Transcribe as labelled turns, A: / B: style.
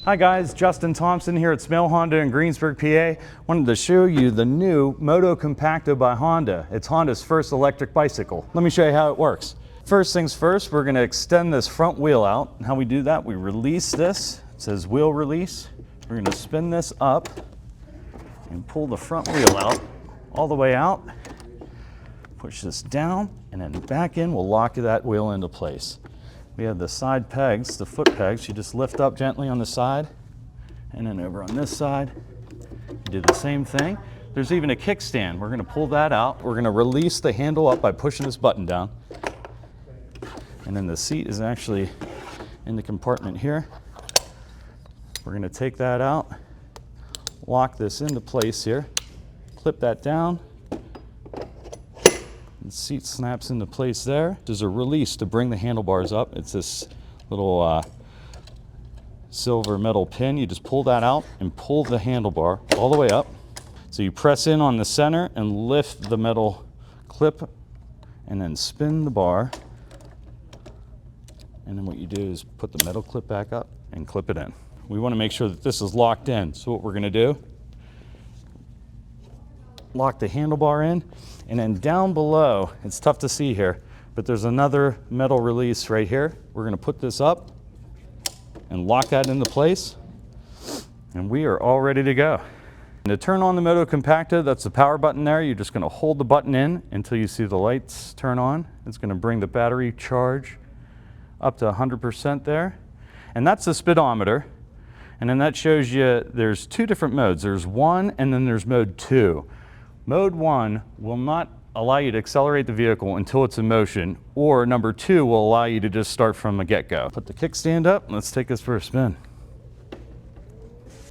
A: Hi guys, Justin Thompson here at Smail Honda in Greensburg, PA. Wanted to show you the new MotoCompacto by Honda. It's Honda's first electric bicycle. Let me show you how it works. First things first, we're going to extend this front wheel out. And how we do that, we release this. It says wheel release. We're going to spin this up and pull the front wheel out, all the way out. Push this down and then back in. We'll lock that wheel into place. We have the side pegs, the foot pegs. You just lift up gently on the side, and then over on this side, you do the same thing. There's even a kickstand. We're gonna pull that out. We're gonna release the handle up by pushing this button down. And then the seat is actually in the compartment here. We're gonna take that out, lock this into place here, clip that down. The seat snaps into place there. There's a release to bring the handlebars up. It's this little silver metal pin. You just pull that out and pull the handlebar all the way up. So you press in on the center and lift the metal clip and then spin the bar. And then what you do is put the metal clip back up and clip it in. We want to make sure that this is locked in. So what we're going to do, lock the handlebar in, and then down below, it's tough to see here, but there's another metal release right here. We're going to put this up and lock that into place, and we are all ready to go. And to turn on the MotoCompacto, that's the power button there. You're just going to hold the button in until you see the lights turn on. It's going to bring the battery charge up to 100% there, and that's the speedometer. And then that shows you there's two different modes. There's one, and then there's mode 2. Mode 1 will not allow you to accelerate the vehicle until it's in motion, or number 2 will allow you to just start from the get-go. Put the kickstand up, and let's take this for a spin.